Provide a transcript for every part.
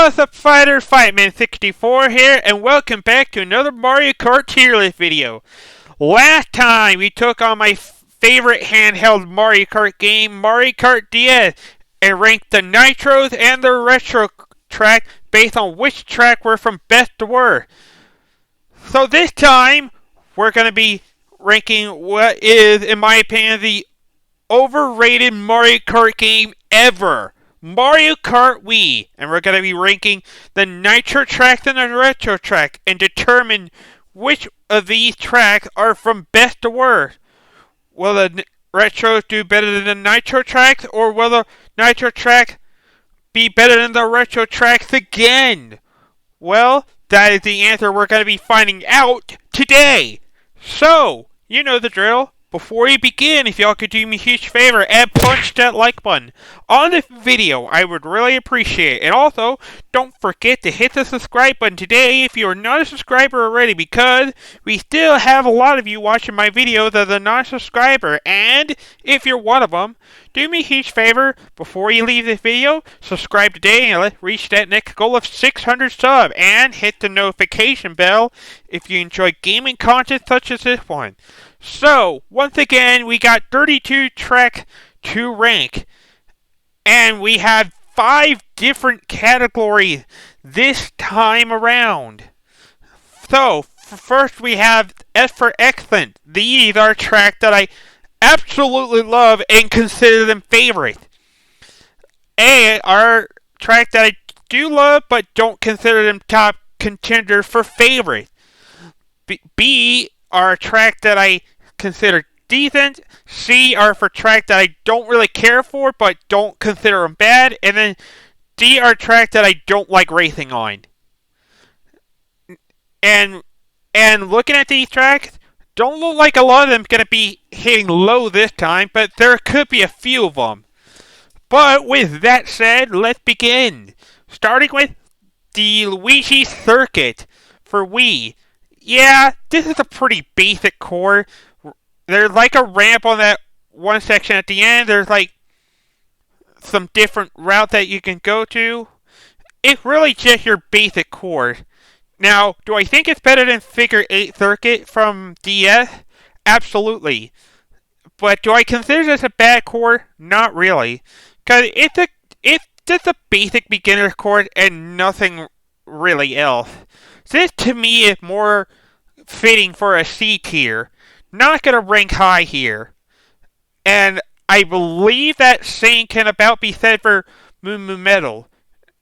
What's up, Fighter? Fightman64 here, and welcome back to another Mario Kart tier list video. Last time, we took on my favorite handheld Mario Kart game, Mario Kart DS, and ranked the Nitros and the Retro track based on which track were from best to worst. So this time, we're going to be ranking what is, in my opinion, the overrated Mario Kart game ever. Mario Kart Wii, and we're going to be ranking the Nitro track and the Retro track and determine which of these tracks are from best to worst. Will the Retros do better than the Nitro tracks, or will the Nitro track be better than the Retro tracks again? Well, that is the answer we're going to be finding out today. So, you know the drill. Before we begin, if y'all could do me a huge favor and punch that like button on this video, I would really appreciate it. And also, don't forget to hit the subscribe button today if you are not a subscriber already, because we still have a lot of you watching my videos as a non-subscriber. And if you're one of them, do me a huge favor before you leave this video, subscribe today and let's reach that next goal of 600 subs, and hit the notification bell if you enjoy gaming content such as this one. So, once again, we got 32 tracks to rank, and we had 5 different categories this time around. So, first we have S for Excellent. These are tracks that I absolutely love and consider them favorites. A are tracks that I do love but don't consider them top contenders for favorites. B are tracks that I consider decent. C are for tracks that I don't really care for but don't consider them bad. And then D are tracks that I don't like racing on. And looking at these tracks, don't look like a lot of them going to be hitting low this time, but there could be a few of them. But with that said, let's begin. Starting with the Luigi Circuit for Wii. Yeah, this is a pretty basic core. There's like a ramp on that one section at the end. There's like some different routes that you can go to. It's really just your basic core. Now, do I think it's better than Figure 8 Circuit from DS? Absolutely. But do I consider this a bad core? Not really. Because it's just a basic beginner's core and nothing really else. This to me is more fitting for a C tier. Not going to rank high here. And I believe that same can about be said for Moo Moo Metal.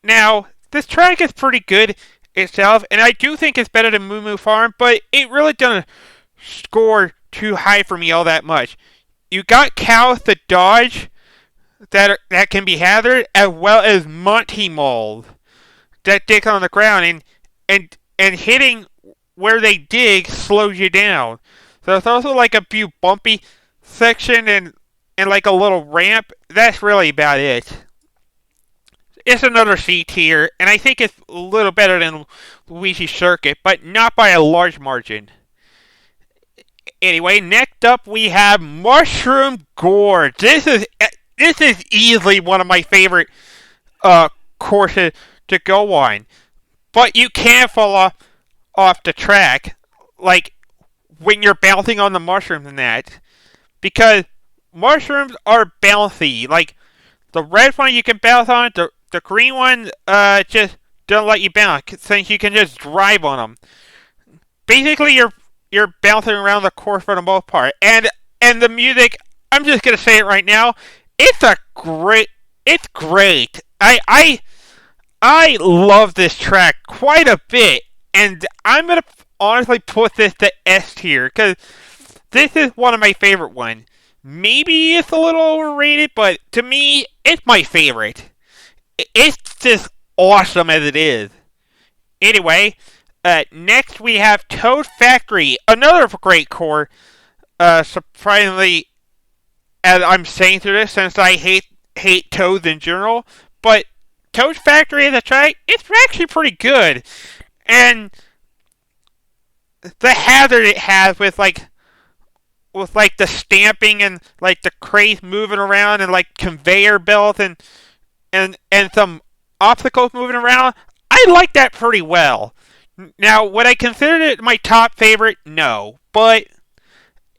Now, this track is pretty good itself, and I do think it's better than Moo Moo Farm, but it really doesn't score too high for me all that much. You got cows to dodge that can be hazarded, as well as Monty Malls that dig on the ground, and hitting where they dig slows you down. So it's also like a few bumpy section and like a little ramp. That's really about it. It's another C tier, and I think it's a little better than Luigi Circuit, but not by a large margin. Anyway, next up we have Mushroom Gorge. This is easily one of my favorite courses to go on, but you can fall off the track, like when you're bouncing on the mushrooms and that, because mushrooms are bouncy. Like the red one you can bounce on, the green one just don't let you bounce since you can just drive on them. Basically, you're bouncing around the course for the most part, and the music. I'm just gonna say it right now. It's great. I love this track quite a bit, and I'm gonna honestly put this to S tier because this is one of my favorite ones. Maybe it's a little overrated, but to me, it's my favorite. It's just awesome as it is. Anyway, next we have Toad Factory, another great core. Surprisingly, as I'm saying through this, since I hate Toads in general, but Toad Factory as a track, it's actually pretty good. And the hazard it has with the stamping and like the crates moving around and like conveyor belts and some obstacles moving around, I like that pretty well. Now, would I consider it my top favorite? No, but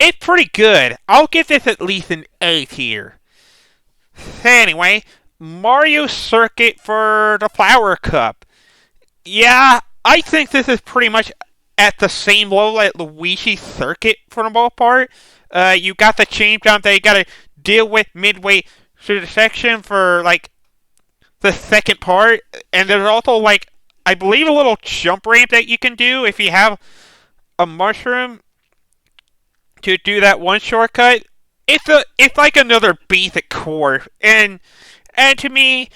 it's pretty good. I'll give this at least an A tier. Anyway, Mario Circuit for the Flower Cup. Yeah, I think this is pretty much at the same level as Luigi Circuit for the most part. You got the chain jump that you gotta deal with midway through the section for like the second part, and there's also like I believe a little jump ramp that you can do if you have a mushroom to do that one shortcut. It's like another basic core, and to me,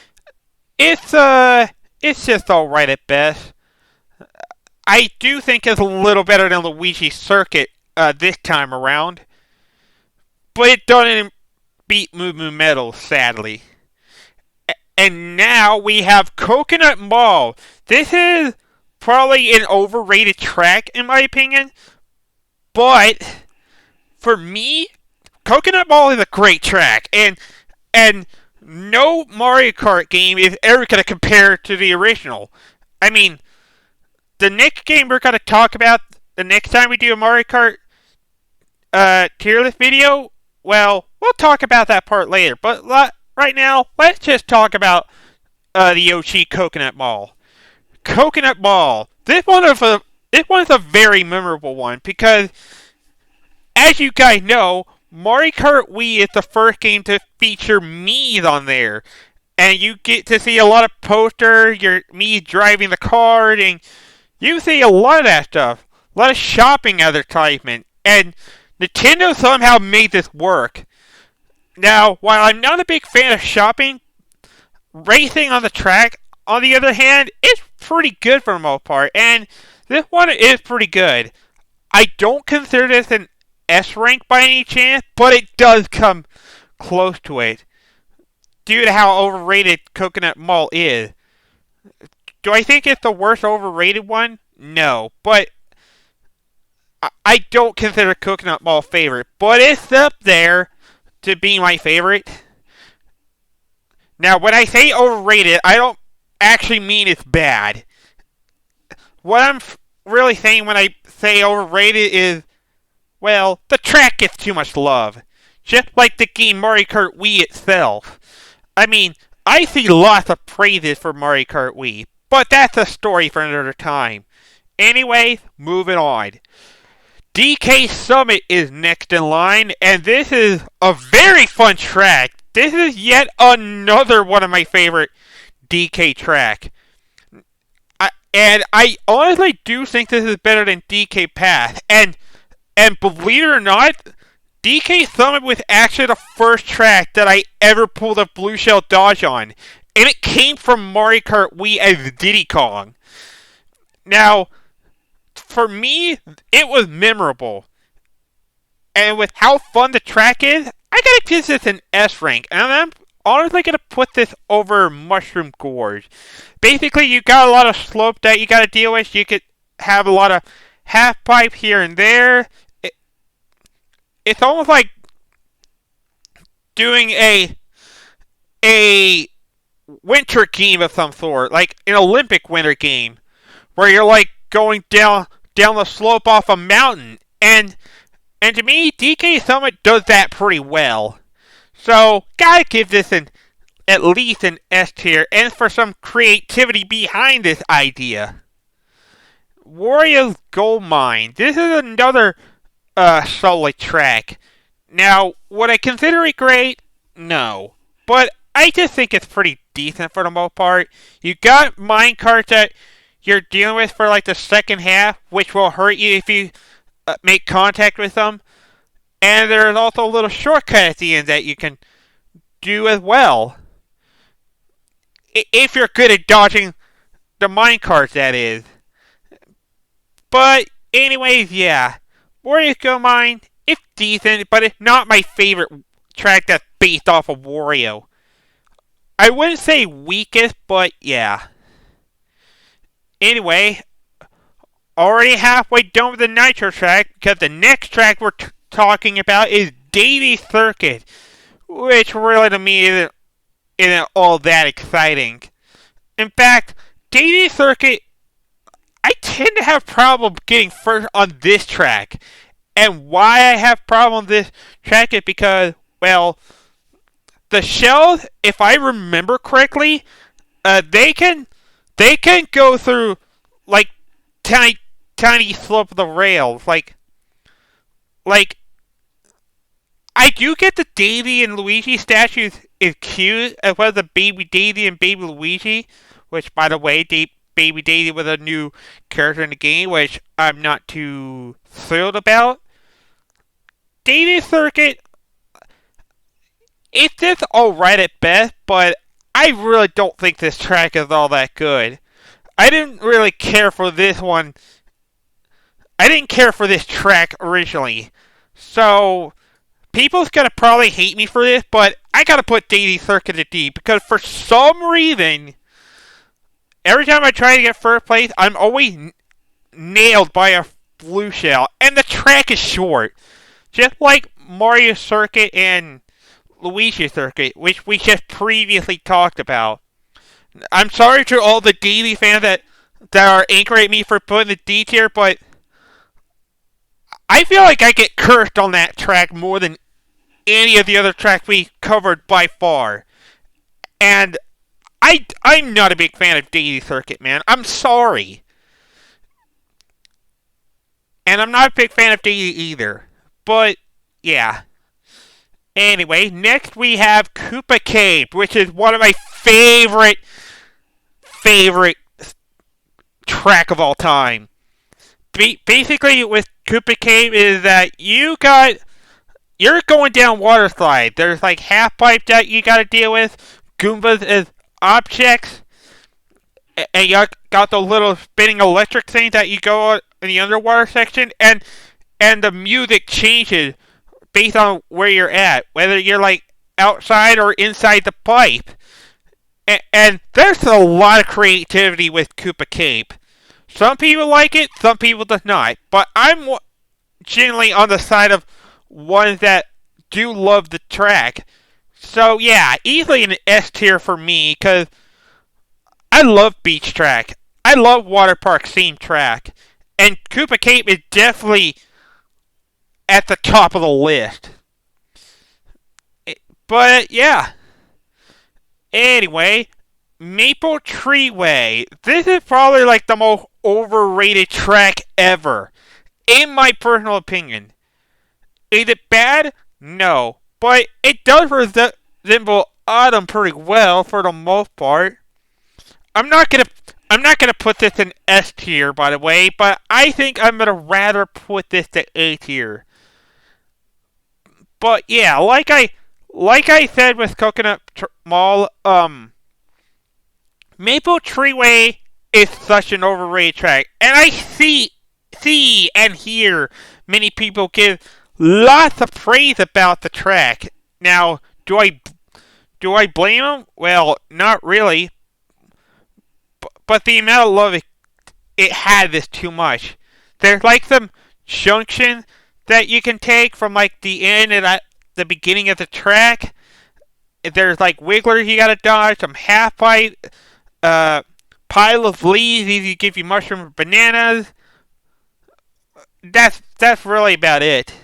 it's just alright at best. I do think it's a little better than Luigi Circuit this time around, but it doesn't beat Moo Moo Metal, sadly. And now we have Coconut Mall. This is probably an overrated track, in my opinion, but for me, Coconut Mall is a great track, and no Mario Kart game is ever going to compare to the original. I mean, the next game we're going to talk about the next time we do a Mario Kart tier list video, well, we'll talk about that part later. But right now, let's just talk about the Yoshi Coconut Mall. Coconut Mall. This one's a very memorable one because, as you guys know, Mario Kart Wii is the first game to feature Mii's on there. And you get to see a lot of posters, me driving the cart, and you see a lot of that stuff. A lot of shopping advertisement. And Nintendo somehow made this work. Now, while I'm not a big fan of shopping, racing on the track, on the other hand, is pretty good for the most part. And this one is pretty good. I don't consider this an S rank by any chance, but it does come close to it due to how overrated Coconut Mall is. Do I think it's the worst overrated one? No, but I don't consider Coconut Mall favorite, but it's up there to be my favorite. Now, when I say overrated, I don't actually mean it's bad. What I'm really saying when I say overrated is, well, the track gets too much love. Just like the game Mario Kart Wii itself. I mean, I see lots of praises for Mario Kart Wii, but that's a story for another time. Anyway, moving on. DK Summit is next in line, and this is a very fun track. This is yet another one of my favorite DK track. And I honestly do think this is better than DK Path. And believe it or not, DK Summit was actually the first track that I ever pulled a Blue Shell Dodge on. And it came from Mario Kart Wii as Diddy Kong. Now, for me, it was memorable. And with how fun the track is, I gotta give this an S rank. And I'm honestly gonna put this over Mushroom Gorge. Basically, you got a lot of slope that you gotta deal with. You could have a lot of half pipe here and there. It's almost like doing a winter game of some sort, like an Olympic winter game, where you're like going down the slope off a mountain. And to me, DK Summit does that pretty well. So, gotta give this at least an S tier, and for some creativity behind this idea. Wario's Gold Mine. This is another solid track. Now, would I consider it great? No. But I just think it's pretty decent for the most part. You got minecarts that you're dealing with for like the second half, which will hurt you if you make contact with them. And there's also a little shortcut at the end that you can do as well. If you're good at dodging the minecarts, that is. But anyways, yeah. Wario's Gold Mine, it's decent, but it's not my favorite track that's based off of Wario. I wouldn't say weakest, but yeah. Anyway, already halfway done with the Nitro track, because the next track we're talking about is Davy Circuit, which really to me isn't all that exciting. In fact, Daily Circuit, I tend to have problem getting first on this track. And why I have problem with this track is because, well, the shells, if I remember correctly, they can go through like tiny slope of the rails. Like I do get the Daisy and Luigi statues is cute, as well as the Baby Daisy and Baby Luigi, which, by the way, Baby Daisy was a new character in the game, which I'm not too thrilled about. Daisy Circuit, it's just alright at best, but I really don't think this track is all that good. I didn't really care for this one. I didn't care for this track originally. So, people's gonna probably hate me for this, but I gotta put Daisy Circuit at D, because for some reason, every time I try to get first place, I'm always nailed by a blue shell, and the track is short. Just like Mario Circuit and Luigi Circuit, which we just previously talked about. I'm sorry to all the Daisy fans that are angry at me for putting the D tier, but I feel like I get cursed on that track more than any of the other tracks we covered by far. And I'm not a big fan of Daisy Circuit, man. I'm sorry. And I'm not a big fan of Daisy either. But, yeah. Anyway, next we have Koopa Cave, which is one of my favorite track of all time. Basically, with Koopa Cave is that you're going down water slide. There's like half pipe that you gotta deal with, Goombas as objects, and you got the little spinning electric thing that you go in the underwater section, and the music changes based on where you're at, whether you're like outside or inside the pipe. And there's a lot of creativity with Koopa Cave. Some people like it, some people do not. But I'm generally on the side of ones that do love the track. So yeah, easily an S tier for me, because I love beach track. I love water park theme track. And Koopa Cave is definitely at the top of the list. But yeah. Anyway, Maple Treeway. This is probably like the most overrated track ever, in my personal opinion. Is it bad? No. But it does resemble Autumn pretty well for the most part. I'm not gonna put this in S tier, by the way, but I think I'm gonna rather put this to A tier. But yeah, like I said with Coconut Mall, Maple Treeway is such an overrated track, and I see and hear many people give lots of praise about the track. Now, do I blame them? Well, not really. But the amount of love it had is too much. There's like some junction that you can take from like the end and the beginning of the track. There's like wigglers you gotta dodge, some half pipe, pile of leaves, either give you mushrooms or bananas. That's really about it.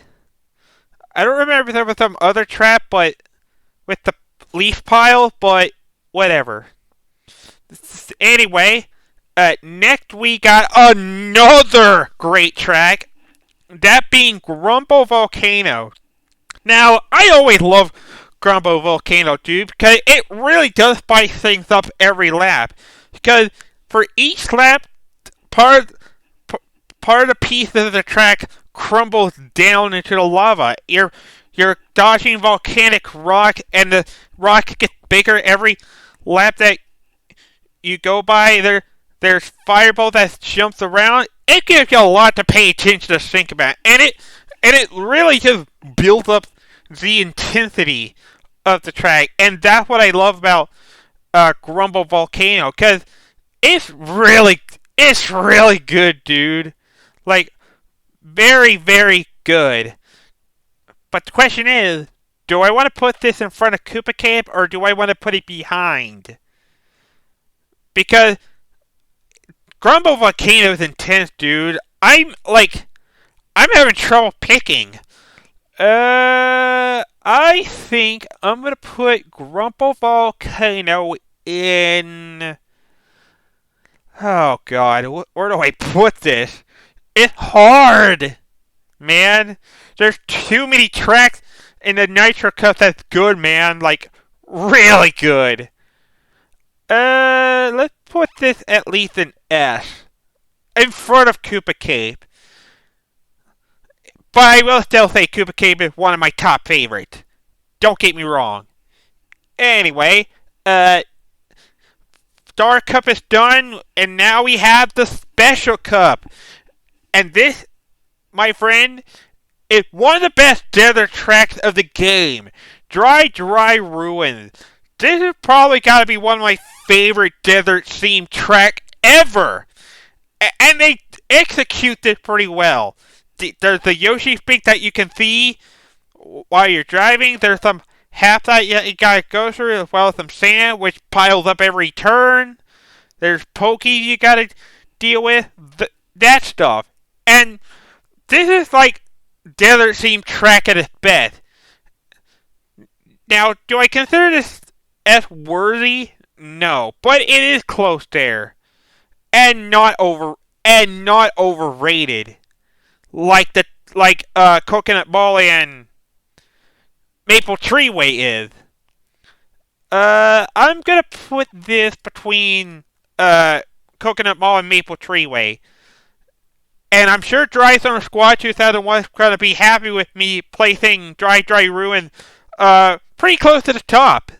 I don't remember if there was some other trap, but with the leaf pile, but whatever. Anyway, next we got another great track, that being Grumble Volcano. Now, I always love Grumble Volcano, dude, because it really does spice things up every lap. Because for each lap, part of the piece of the track crumbles down into the lava. You're dodging volcanic rock, and the rock gets bigger every lap that you go by. There's fireball that jumps around. It gives you a lot to pay attention to think about, and it really just builds up the intensity of the track, and that's what I love about Grumble Volcano, because it's really good, dude. Like, very, very good. But the question is, do I want to put this in front of Koopa Camp, or do I want to put it behind? Because Grumble Volcano is intense, dude. I'm having trouble picking. I think I'm gonna put Grumble Volcano in. Oh God, where do I put this? It's hard, man. There's too many tracks in the Nitro Cup that's good, man. Like really good. Let's put this at least an S in front of Koopa Cape. But I will still say Koopa Cape is one of my top favorites. Don't get me wrong. Anyway, Star Cup is done, and now we have the Special Cup. And this, my friend, is one of the best desert tracks of the game. Dry Ruins. This has probably got to be one of my favorite desert themed track ever. And they execute this pretty well. There's the Yoshi Peak that you can see while you're driving. There's some half that you gotta go through, as well as some sand, which piles up every turn. There's pokies you gotta deal with. That stuff. And this is like desert themed track at its best. Now, do I consider this as worthy? No, but it is close there, and not overrated, like Coconut Ball and Maple Treeway is. I'm gonna put this between Coconut Ball and Maple Treeway. And I'm sure Dry Summer Squad 2001 is going to be happy with me placing Dry Ruin pretty close to the top.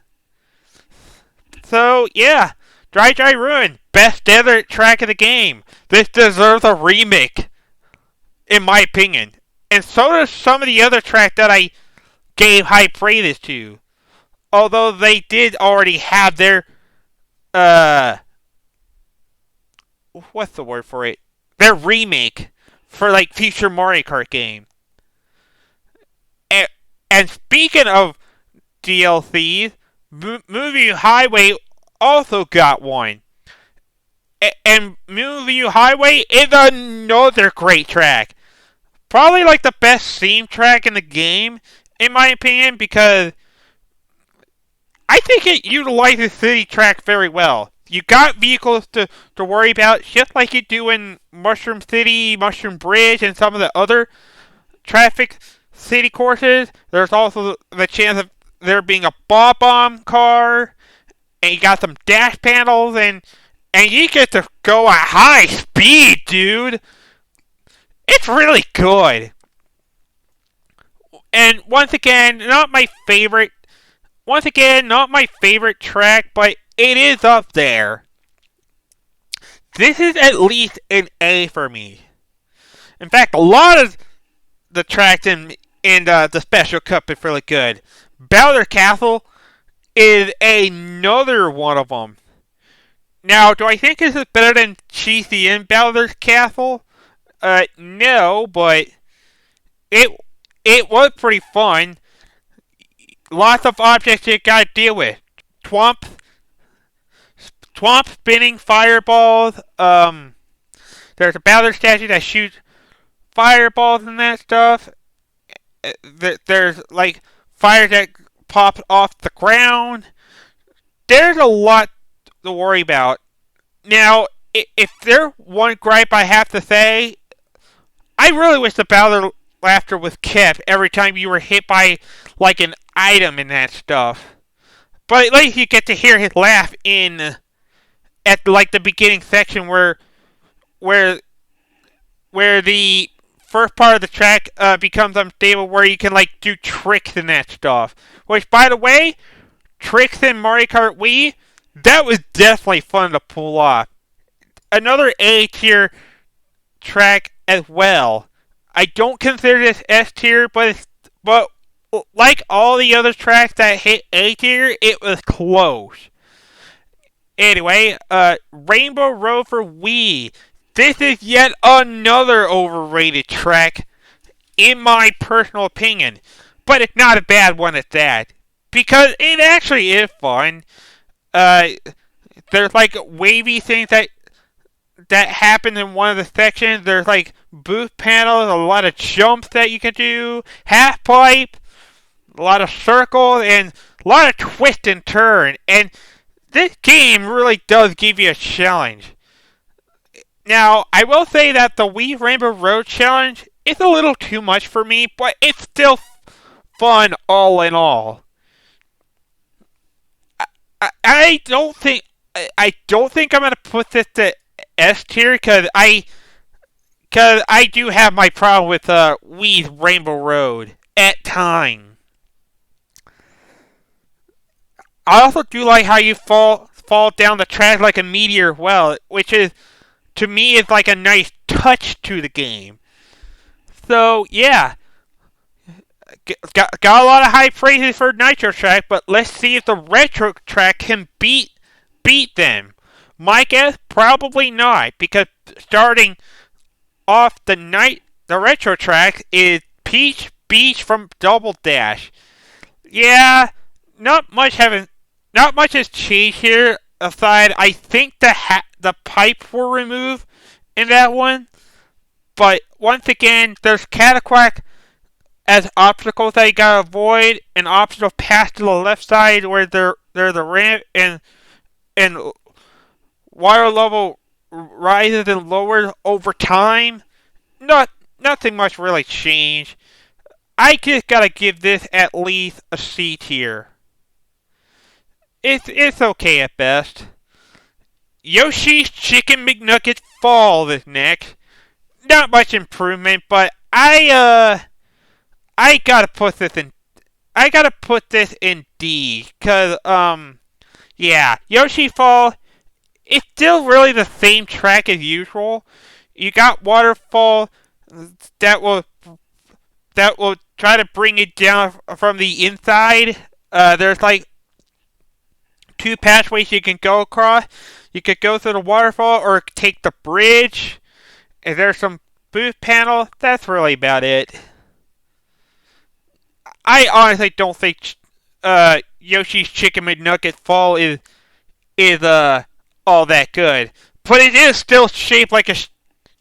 So, yeah, Dry Ruin, best desert track of the game. This deserves a remake, in my opinion. And so does some of the other tracks that I gave high praises to. Although they did already have their, what's the word for it? Their remake for like future Mario Kart game. And speaking of DLCs, Movie Highway also got one. And Movie Highway is another great track. Probably like the best theme track in the game, in my opinion, because I think it utilizes city track very well. You got vehicles to worry about, just like you do in Mushroom City, Mushroom Bridge, and some of the other traffic city courses. There's also the chance of there being a bomb car, and you got some dash panels, and you get to go at high speed, dude. It's really good. And once again, not my favorite track, but it is up there. This is at least an A for me. In fact, a lot of the tracks in the Special Cup is really good. Bowser Castle is another one of them. Now, do I think this is better than Cheesy in Bowser's Castle? No, but it was pretty fun. Lots of objects you gotta deal with. Swamp spinning fireballs. There's a Bowser statue that shoots fireballs and that stuff. There's like fires that pop off the ground. There's a lot to worry about. Now, if there's one gripe I have to say, I really wish the Bowser laughter was kept every time you were hit by like an item and that stuff. But at least you get to hear his laugh at like the beginning section where the first part of the track becomes unstable, where you can like do tricks and that stuff. Which, by the way, tricks in Mario Kart Wii, that was definitely fun to pull off. Another A tier track as well. I don't consider this S tier, but like all the other tracks that hit A tier, it was close. Anyway, Rainbow Road for Wii. This is yet another overrated track, in my personal opinion. But it's not a bad one at that, because it actually is fun. There's like wavy things that happens in one of the sections. There's like boost panels, a lot of jumps that you can do, half pipe, a lot of circles, and a lot of twist and turn. And this game really does give you a challenge. Now, I will say that the Wii Rainbow Road Challenge is a little too much for me, but it's still fun all in all. I don't think I'm gonna put this to S tier because I do have my problem with Wii's Rainbow Road at times. I also do like how you fall down the track like a meteor well, which is to me is like a nice touch to the game. So yeah, got a lot of high praises for Nitro Track, but let's see if the Retro Track can beat them. My guess, probably not, because starting off the Retro Track is Peach Beach from Double Dash. Yeah, not much has changed here. Aside, I think the pipe were removed in that one, but once again, there's Cataquack as obstacles that you gotta avoid, an optional path to the left side where there's a ramp and water level rises and lowers over time. Nothing much really changed. I just gotta give this at least a C tier. It's okay at best. Yoshi's Chicken McNuggets Fall is next. Not much improvement, but I gotta put this in D, cause yeah, Yoshi Fall. It's still really the same track as usual. You got waterfall that will try to bring it down from the inside. There's like two pathways you can go across. You could go through the waterfall or take the bridge. And there's some boost panel. That's really about it. I honestly don't think Yoshi's Chicken McNugget Fall is all that good, but it is still shaped like a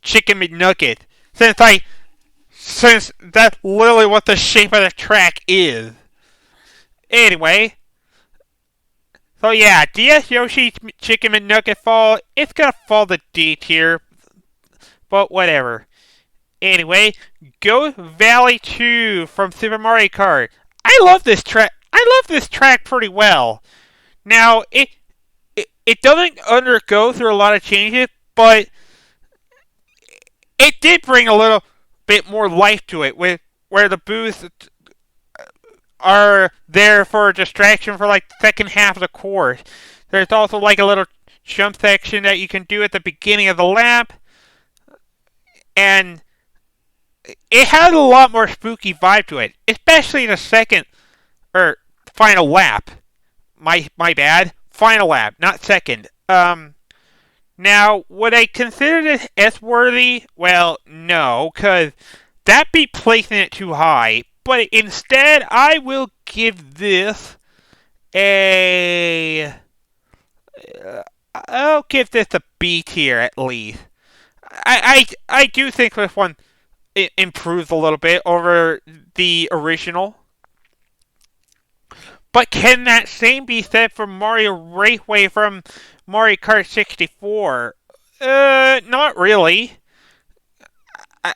Chicken McNugget. Since that's literally what the shape of the track is. Anyway, so yeah, DS Yoshi's Chicken McNugget Fall. It's gonna fall to D tier, but whatever. Anyway, Ghost Valley 2 from Super Mario Kart. I love this track. I love this track pretty well. Now, it doesn't undergo through a lot of changes, but it did bring a little bit more life to it, where the booths are there for a distraction for like the second half of the course. There's also like a little jump section that you can do at the beginning of the lap, and it has a lot more spooky vibe to it, especially the second or final lap. My bad, final lap, not second. Now, would I consider this S-worthy? Well, no, because that'd be placing it too high. But instead, I will give this I'll give this a B tier at least. I do think this one improves a little bit over the original. But can that same be said for Mario Raceway from Mario Kart 64? Not really.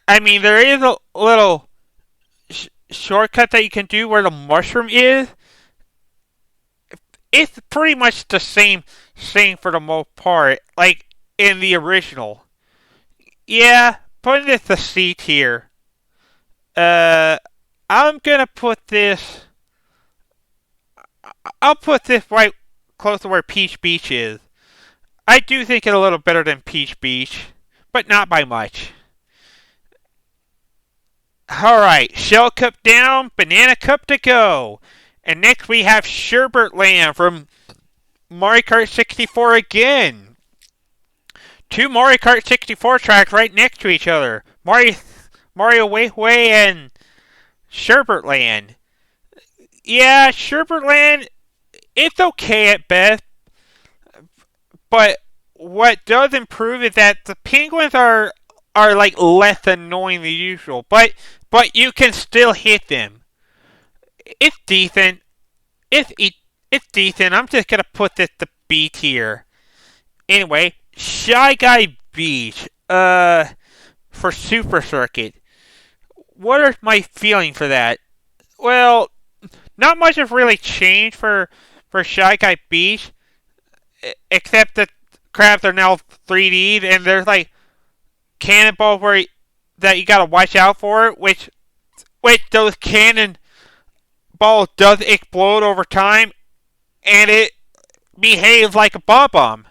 I mean, there is a little shortcut that you can do where the mushroom is. It's pretty much the same for the most part, like in the original. Yeah, putting this a C tier. I'm gonna put this. I'll put this right close to where Peach Beach is. I do think it's a little better than Peach Beach, but not by much. Alright, Shell Cup down, Banana Cup to go. And next we have Sherbert Land from Mario Kart 64 again. Two Mario Kart 64 tracks right next to each other. Mario Raceway and Sherbert Land. Yeah, Sherbert Land, it's okay at best, but what does improve is that the penguins are like less annoying than usual, but you can still hit them. It's decent. It's decent. I'm just gonna put this to B tier. Anyway, Shy Guy Beach. For Super Circuit. What are my feelings for that? Well, not much has really changed for Shy Guy Beach, except that crabs are now 3D, and there's like cannonballs that you gotta watch out for, which those cannonballs does explode over time, and it behaves like a bomb,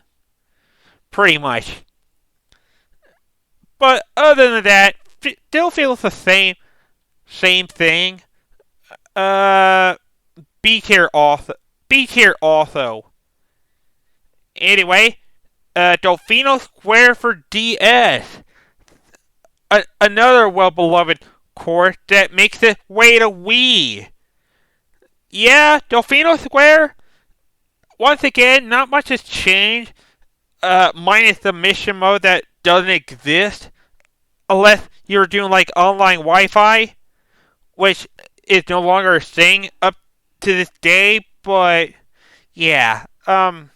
pretty much. But other than that, still feels the same thing. Uh, B tier also. B tier also. Anyway, Dolfino Square for DS. Another well-beloved course that makes its way to Wii. Yeah, Dolfino Square. Once again, not much has changed, minus the mission mode that doesn't exist, unless you're doing like online Wi-Fi, which is no longer a thing up to this day. But yeah, Dolfino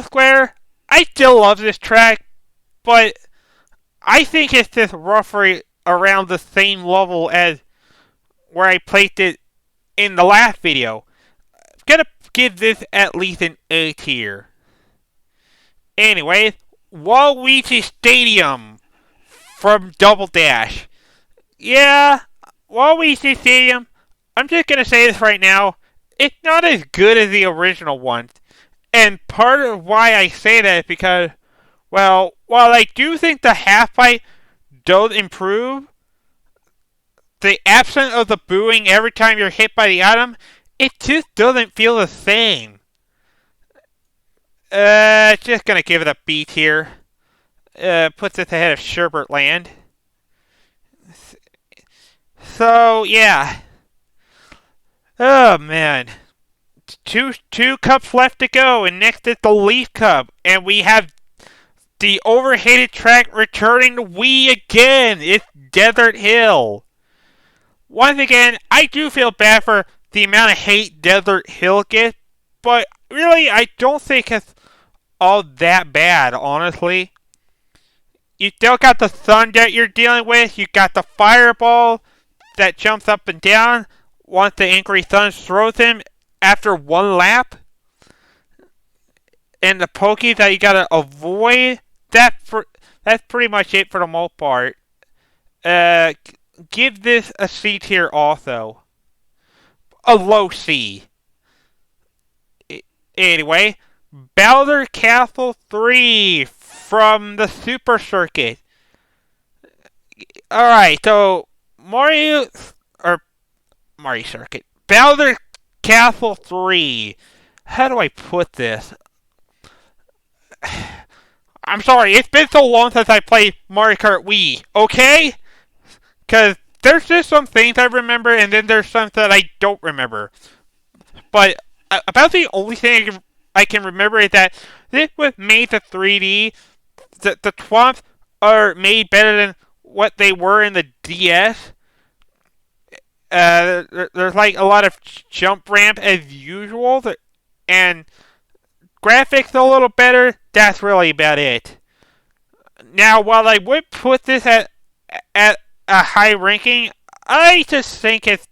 Square. I still love this track, but I think it's just roughly around the same level as where I placed it in the last video. I'm gonna give this at least an A tier. Anyways, Waluigi Stadium from Double Dash. Yeah, Waluigi Stadium, I'm just gonna say this right now, it's not as good as the original one. And part of why I say that is because, well, while I do think the half pipe does improve, the absence of the booing every time you're hit by the item, it just doesn't feel the same. Just gonna give it a B tier. Puts it ahead of Sherbert Land. So yeah. Oh man. Two cups left to go, and next is the Leaf Cup, and we have the overhated track returning to Wii again. It's Desert Hill. Once again, I do feel bad for the amount of hate Desert Hill gets, but really, I don't think it's all that bad, honestly. You still got the sun that you're dealing with. You got the fireball that jumps up and down once the angry sun throws him after one lap. And the pokies that you gotta avoid. That's pretty much it for the most part. Give this a C tier also. A low C. Anyway, Bowser Castle 3 from the Super Circuit. Alright, so Mario Circuit. Bowser Castle 3. How do I put this? I'm sorry, it's been so long since I played Mario Kart Wii, okay? Because there's just some things I remember, and then there's some that I don't remember. But about the only thing I can remember is that this was made to 3D. The twomps are made better than what they were in the DS. There's like a lot of jump ramp as usual, and graphics a little better. That's really about it. Now, while I would put this at a high ranking, I just think it's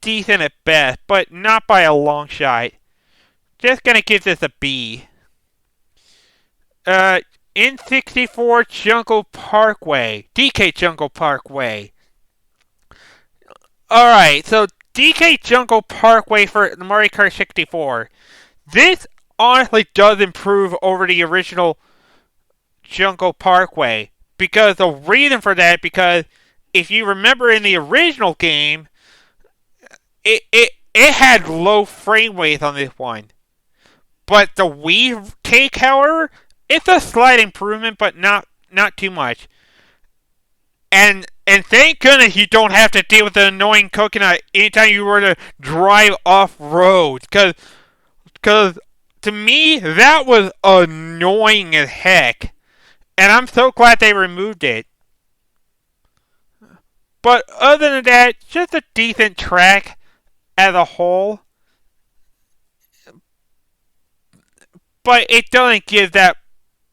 decent at best, but not by a long shot. Just gonna give this a B. N64 Jungle Parkway. DK Jungle Parkway. Alright, so DK Jungle Parkway for the Mario Kart 64. This honestly does improve over the original Jungle Parkway. Because the reason for that, because if you remember in the original game, it had low frame rates on this one. But the Wii take, however, it's a slight improvement, but not too much. And thank goodness you don't have to deal with the annoying coconut anytime you were to drive off road. Because to me, that was annoying as heck. And I'm so glad they removed it. But other than that, just a decent track as a whole. But it doesn't give that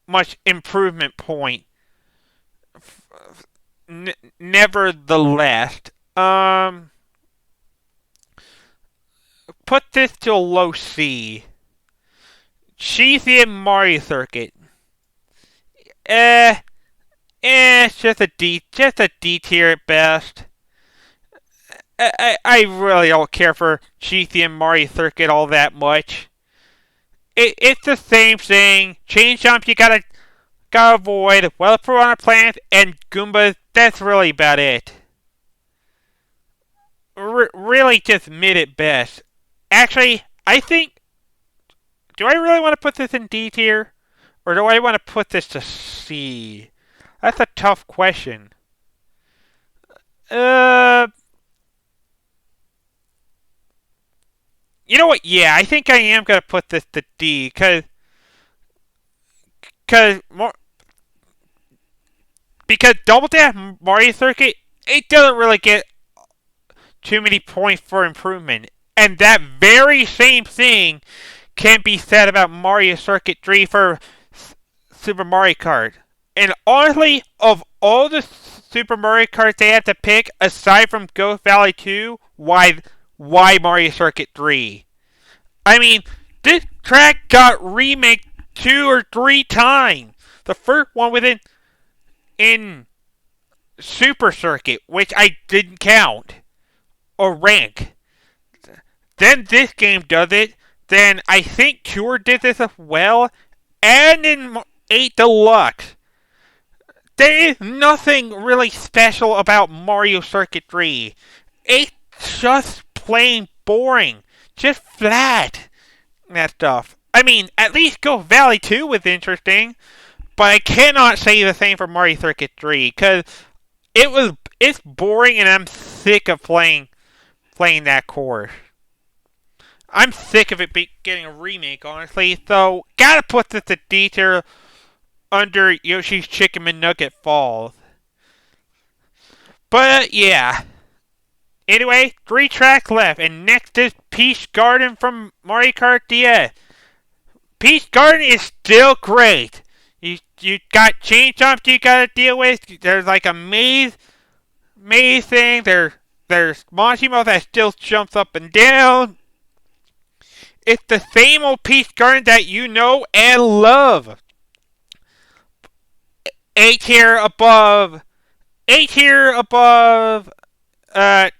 much improvement point. Nevertheless, put this to a low C. Cheesy and Mario Circuit. It's just a D tier at best. I really don't care for Cheesy and Mario Circuit all that much. It's the same thing. Chain jump you gotta avoid. Well Piranha Plant and Goombas. That's really about it. Really just mid at best. Actually, I think. Do I really want to put this in D tier? Or do I want to put this to C? That's a tough question. You know what? Yeah, I think I am going to put this to D. Because Double Dash Mario Circuit, it doesn't really get too many points for improvement. And that very same thing can be said about Mario Circuit 3 for Super Mario Kart. And honestly, of all the Super Mario Karts they had to pick, aside from Ghost Valley 2, why Mario Circuit 3? I mean, this track got remade 2 or 3 times. The first one was in Super Circuit, which I didn't count or rank. Then this game does it. Then I think Cure did this as well. And in 8 Deluxe. There is nothing really special about Mario Circuit 3. It's just plain boring. Just flat. That stuff. I mean, at least Ghost Valley 2 was interesting. But I cannot say the same for Mario Circuit 3. Because it's boring and I'm sick of playing that course. I'm sick of it getting a remake, honestly. So, gotta put this at D tier under Yoshi's Chicken McNugget Falls. But, yeah. Anyway, 3 tracks left. And next is Peach Garden from Mario Kart DS. Peach Garden is still great. You got chain jumps you gotta deal with. There's like a maze thing. There's Monchimo that still jumps up and down. It's the same old Peach Garden that you know and love. A tier above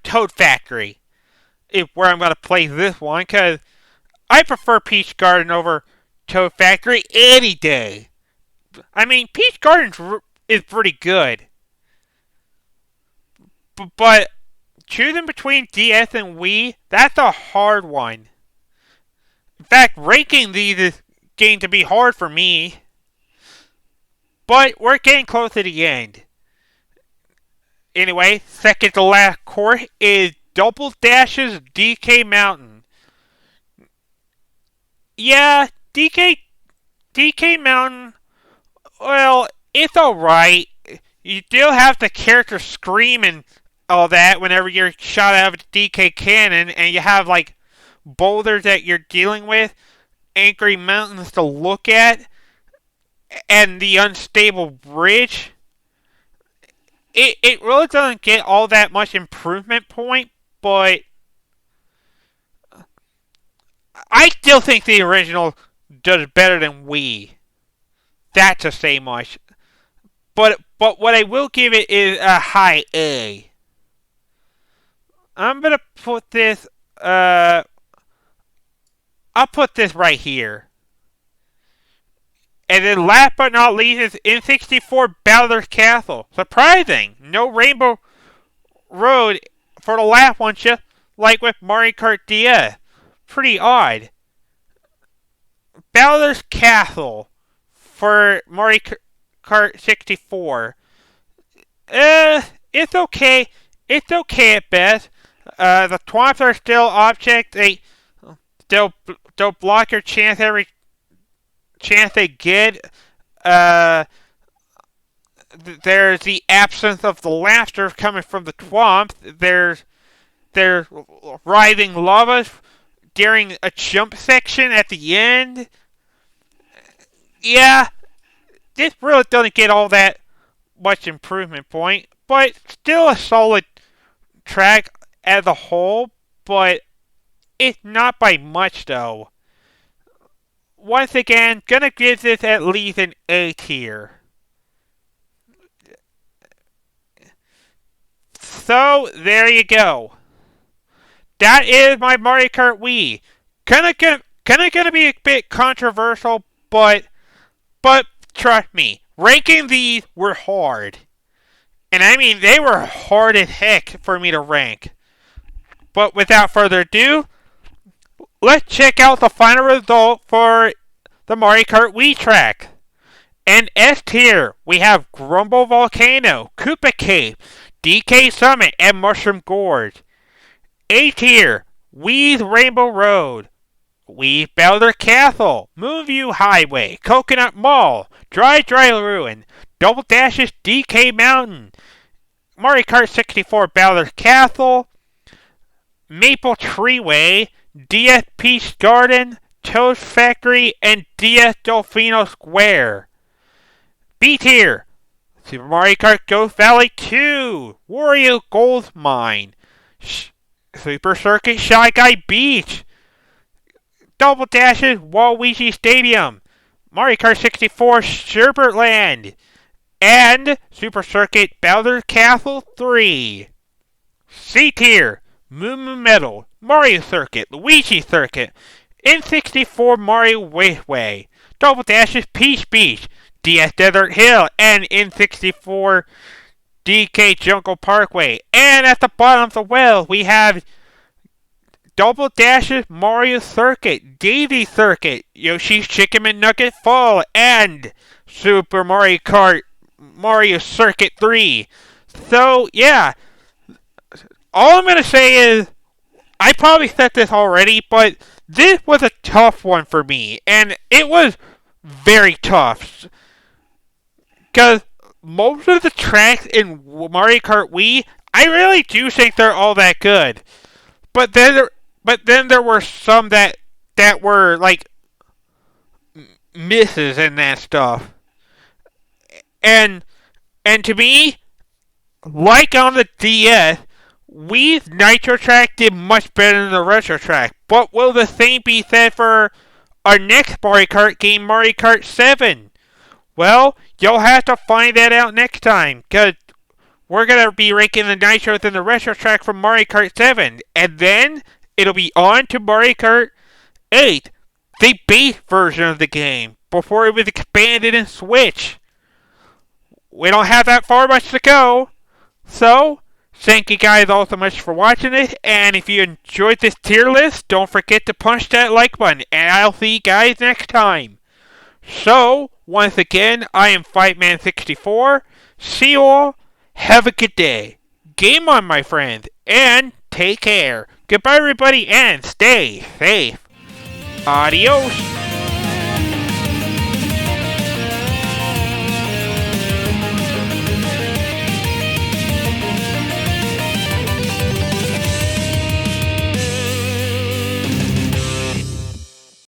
Toad Factory is where I'm going to play this one, because I prefer Peach Garden over Toad Factory any day. I mean, Peach Garden is pretty good. But choosing between DS and Wii, that's a hard one. In fact, ranking these is getting to be hard for me. But we're getting close to the end. Anyway, second to last course is Double Dash's DK Mountain. Yeah, DK Mountain, well, it's alright. You still have the character scream and all that whenever you're shot out of a DK cannon, and you have, like, boulders that you're dealing with, angry mountains to look at, and the unstable bridge. It really doesn't get all that much improvement point, but I still think the original does better than Wii. That's to say much. But what I will give it is a high A. I'm gonna put this I'll put this right here. And then last but not least is N64 Bowser's Castle. Surprising! No Rainbow Road for the last one, just like with Mario Kart DS. Pretty odd. Bowser's Castle for Mario Kart 64. It's okay. It's okay at best. The twomps are still objects. They'll block your chance every chance they get. Uh, there's the absence of the laughter coming from the swamp. There's writhing lava during a jump section at the end. Yeah, this really doesn't get all that much improvement point, but still a solid track as a whole, but it's not by much though. Once again, gonna give this at least an A tier. So, there you go. That is my Mario Kart Wii. Gonna be a bit controversial, but trust me, ranking these were hard. And I mean, they were hard as heck for me to rank. But without further ado, let's check out the final result for the Mario Kart Wii track. In S tier, we have Grumble Volcano, Koopa Cave, DK Summit, and Mushroom Gorge. A tier, Wii's Rainbow Road, Wii's Bowser Castle, Moonview Highway, Coconut Mall, Dry Ruin, Double Dash's DK Mountain, Mario Kart 64 Bowser's Castle, Maple Treeway, DS Peach Garden, Toast Factory, and DS Delfino Square. B tier, Super Mario Kart Ghost Valley 2, Wario Gold Mine, Super Circuit Shy Guy Beach, Double Dash's Waluigi Stadium, Mario Kart 64 Sherbert Land, and Super Circuit Bowser Castle 3. C tier, Moon Metal, Mario Circuit, Luigi Circuit, N64 Mario Raceway, Double Dash's Peach Beach, DS Desert Hill, and N64 DK Jungle Parkway. And at the bottom of the well, we have Double Dash's Mario Circuit, Daisy Circuit, Yoshi's Chicken McNugget Fall, and Super Mario Kart Mario Circuit 3. So, yeah. All I'm going to say is, I probably said this already, but this was a tough one for me. And it was very tough. Because most of the tracks in Mario Kart Wii, I really do think they're all that good. But then there were some that were like misses and that stuff. And to me, like on the DS, Wii's Nitro track did much better than the Retro track. But will the same be said for our next Mario Kart game, Mario Kart 7? Well, you'll have to find that out next time, because we're going to be ranking the Nitros and the Retro track from Mario Kart 7. And then it'll be on to Mario Kart 8, the base version of the game, before it was expanded and Switch. We don't have that far much to go. So, thank you guys all so much for watching it. And if you enjoyed this tier list, don't forget to punch that like button. And I'll see you guys next time. So, once again, I am Fightman64. See you all. Have a good day. Game on, my friends. And take care. Goodbye, everybody, and stay safe. Adios.